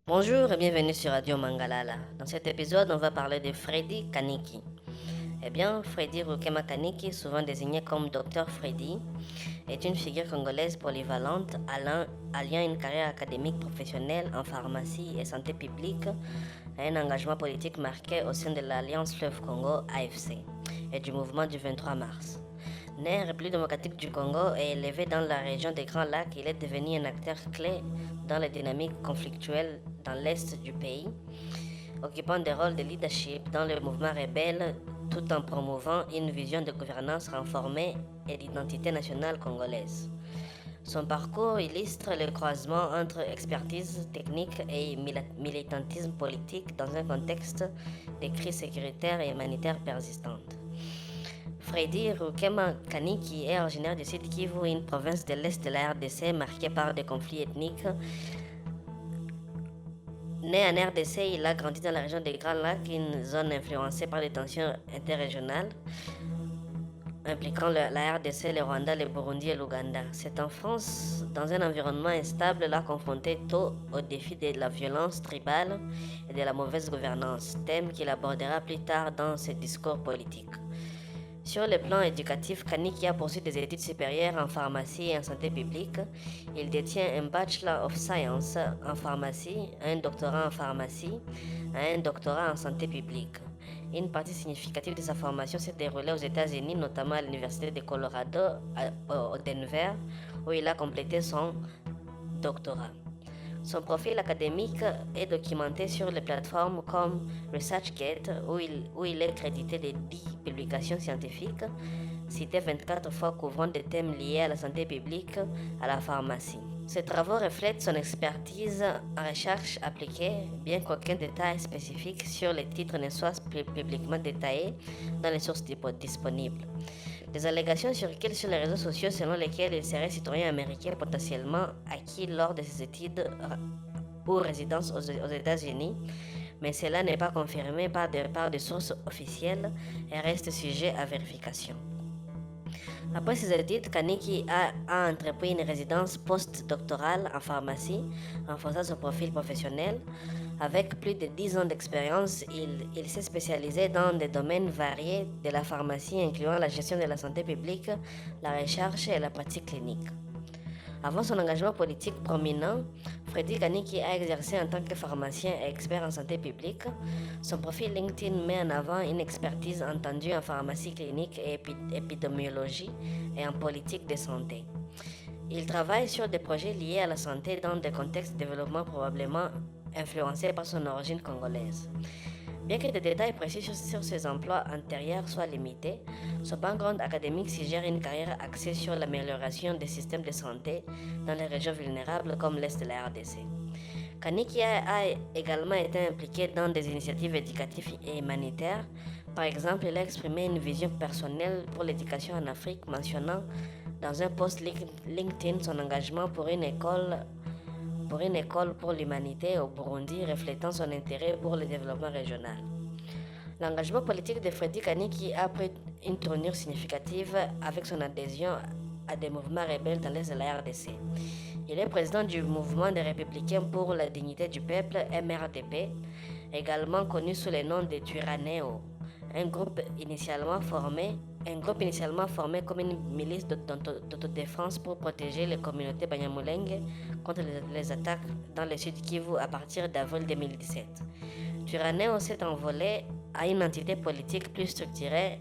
Bonjour et bienvenue sur Radio Mangalala. Dans cet épisode, on va parler de Freddy Kaniki. Eh bien, Freddy Rukema Kaniki, souvent désigné comme Dr Freddy, est une figure congolaise polyvalente alliant une carrière académique professionnelle en pharmacie et santé publique à un engagement politique marqué au sein de l'Alliance Fleuve Congo AFC et du mouvement du 23 mars. Né en République démocratique du Congo et élevé dans la région des Grands Lacs, il est devenu un acteur clé dans les dynamiques conflictuelles dans l'est du pays, occupant des rôles de leadership dans le mouvement rebelle tout en promouvant une vision de gouvernance renformée et d'identité nationale congolaise. Son parcours illustre le croisement entre expertise technique et militantisme politique dans un contexte de crise sécuritaire et humanitaire persistante. Freddy Rukema Kaniki est originaire du Sud Kivu, une province de l'Est de la RDC marquée par des conflits ethniques. Né en RDC, il a grandi dans la région des Grands Lacs, une zone influencée par les tensions interrégionales impliquant la RDC, le Rwanda, le Burundi et l'Ouganda. Cette enfance dans un environnement instable l'a confronté tôt au défi de la violence tribale et de la mauvaise gouvernance, thème qu'il abordera plus tard dans ses discours politiques. Sur le plan éducatif, Kaniki a poursuivi des études supérieures en pharmacie et en santé publique. Il détient un Bachelor of Science en pharmacie, un doctorat en pharmacie et un doctorat en santé publique. Une partie significative de sa formation s'est déroulée aux États-Unis, notamment à l'Université de Colorado au Denver, où il a complété son doctorat. Son profil académique est documenté sur les plateformes comme ResearchGate, où il est crédité de 10 publications scientifiques, citées 24 fois couvrant des thèmes liés à la santé publique, à la pharmacie. Ses travaux reflètent son expertise en recherche appliquée, bien qu'aucun détail spécifique sur les titres ne soit publiquement détaillé dans les sources disponibles. Des allégations circulent sur les réseaux sociaux selon lesquelles il serait citoyen américain potentiellement acquis lors de ses études ou résidence aux États-Unis, mais cela n'est pas confirmé par des sources officielles et reste sujet à vérification. Après ses études, Kaniki a entrepris une résidence post-doctorale en pharmacie, renforçant son profil professionnel. Avec plus de 10 ans d'expérience, il s'est spécialisé dans des domaines variés de la pharmacie, incluant la gestion de la santé publique, la recherche et la pratique clinique. Avant son engagement politique prominent, Freddy Kaniki a exercé en tant que pharmacien et expert en santé publique. Son profil LinkedIn met en avant une expertise entendue en pharmacie clinique et épidémiologie et en politique de santé. Il travaille sur des projets liés à la santé dans des contextes de développement probablement influencés par son origine congolaise. Bien que des détails précis sur ses emplois antérieurs soient limités, son background académique suggère une carrière axée sur l'amélioration des systèmes de santé dans les régions vulnérables comme l'Est de la RDC. Kaniki a également été impliqué dans des initiatives éducatives et humanitaires. Par exemple, il a exprimé une vision personnelle pour l'éducation en Afrique, mentionnant dans un post LinkedIn son engagement pour une école pour l'humanité au Burundi, reflétant son intérêt pour le développement régional. L'engagement politique de Freddy Kaniki a pris une tournure significative avec son adhésion à des mouvements rebelles dans l'est de la RDC. Il est président du mouvement des Républicains pour la dignité du peuple, MRDP, également connu sous le nom de Twirwaneho, un groupe initialement formé comme une milice d'autodéfense pour protéger les communautés Banyamulenge contre les attaques dans le sud Kivu à partir d'avril 2017. Twirwaneho s'est envolé à une entité politique plus structurée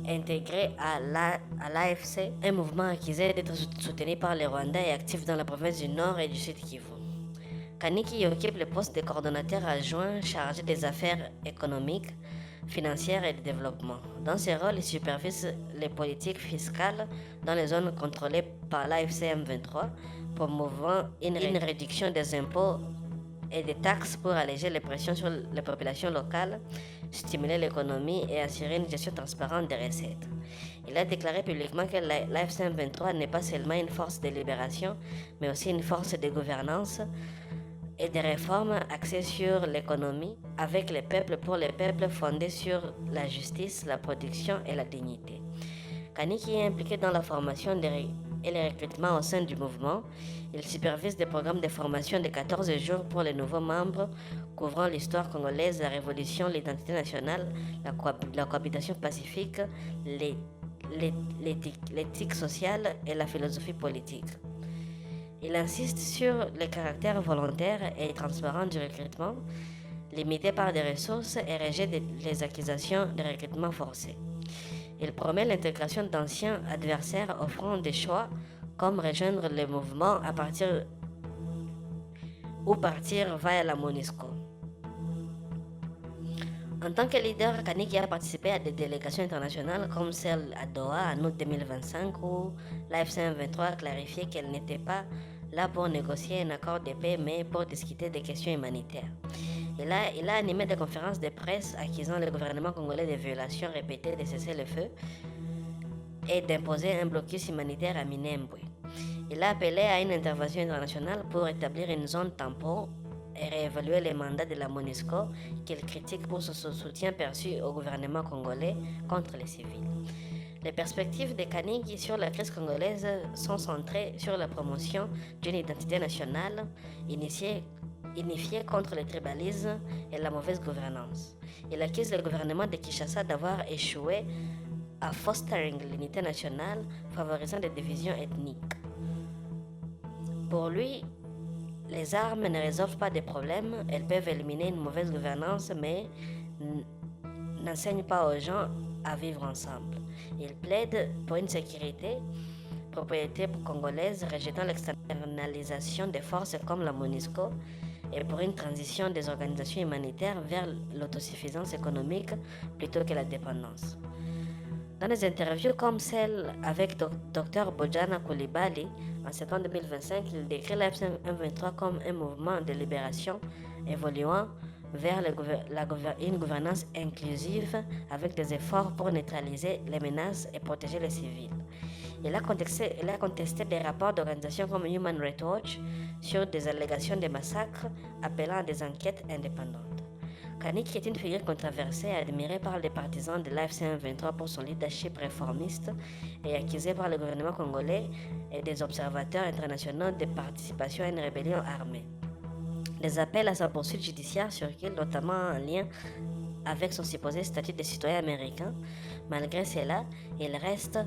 intégré à l'AFC, un mouvement accusé d'être soutenu par les Rwandais et actif dans la province du Nord et du Sud Kivu. Kaniki occupe le poste de coordonnateur adjoint chargé des affaires économiques, financières et de développement. Dans ce rôle, il supervise les politiques fiscales dans les zones contrôlées par l'AFC M23, promouvant une réduction des impôts et des taxes pour alléger les pressions sur les populations locales, stimuler l'économie et assurer une gestion transparente des recettes. Il a déclaré publiquement que l'AFC M23 n'est pas seulement une force de libération, mais aussi une force de gouvernance et des réformes axées sur l'économie, avec les peuples pour les peuples, fondées sur la justice, la production et la dignité. Kaniki est impliqué dans la formation et les recrutements au sein du mouvement. Il supervise des programmes de formation de 14 jours pour les nouveaux membres, couvrant l'histoire congolaise, la révolution, l'identité nationale, la cohabitation pacifique, l'éthique sociale et la philosophie politique. Il insiste sur le caractère volontaire et transparent du recrutement, limité par des ressources et rejette les accusations de recrutement forcé. Il promet l'intégration d'anciens adversaires offrant des choix comme rejoindre le mouvement à partir ou partir vers la MONUSCO. En tant que leader, Kaniki a participé à des délégations internationales comme celle à Doha en août 2025 où l'AFC-M23 a clarifié qu'elle n'était pas là pour négocier un accord de paix mais pour discuter des questions humanitaires. Il a animé des conférences de presse accusant le gouvernement congolais de violations répétées de cessez-le-feu et d'imposer un blocus humanitaire à Minembwe. Il a appelé à une intervention internationale pour établir une zone tampon et réévaluer les mandats de la MONUSCO qu'il critique pour son soutien perçu au gouvernement congolais contre les civils. Les perspectives de Kaniki sur la crise congolaise sont centrées sur la promotion d'une identité nationale unifiée contre le tribalisme et la mauvaise gouvernance. Il accuse le gouvernement de Kinshasa d'avoir échoué à fostering l'unité nationale, favorisant des divisions ethniques. Pour lui, les armes ne résolvent pas des problèmes, elles peuvent éliminer une mauvaise gouvernance, mais n'enseignent pas aux gens à vivre ensemble. Il plaide pour une sécurité, propriété congolaise, rejetant l'externalisation des forces comme la MONUSCO et pour une transition des organisations humanitaires vers l'autosuffisance économique plutôt que la dépendance. Dans des interviews comme celle avec Dr Bojana Koulibaly, en septembre 2025, il décrit l'AFC-M23 comme un mouvement de libération évoluant vers une gouvernance inclusive avec des efforts pour neutraliser les menaces et protéger les civils. Il a contesté des rapports d'organisations comme Human Rights Watch sur des allégations de massacres, appelant à des enquêtes indépendantes. Kaniki est une figure controversée et admirée par les partisans de l'AFC-M23 pour son leadership réformiste et accusé par le gouvernement congolais et des observateurs internationaux de participation à une rébellion armée. Les appels à sa poursuite judiciaire circulent notamment en lien avec son supposé statut de citoyen américain. Malgré cela, il reste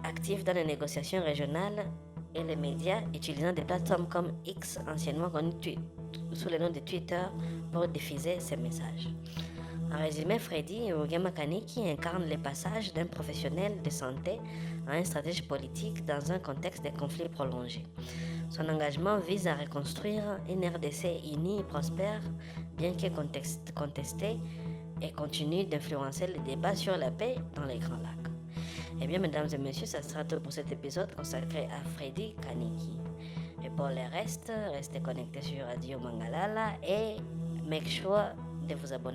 actif dans les négociations régionales et les médias, utilisant des plateformes comme X, anciennement connu sous le nom de Twitter, pour diffuser ses messages. En résumé, Freddy Rugema Kaniki incarne le passage d'un professionnel de santé à un stratège politique dans un contexte de conflits prolongés. Son engagement vise à reconstruire une RDC unie et prospère, bien que contestée, et continue d'influencer le débat sur la paix dans les Grands Lacs. Eh bien, mesdames et messieurs, ça sera tout pour cet épisode consacré à Freddy Kaniki. Et pour le reste, restez connectés sur Radio Mangalala et make sure de vous abonner.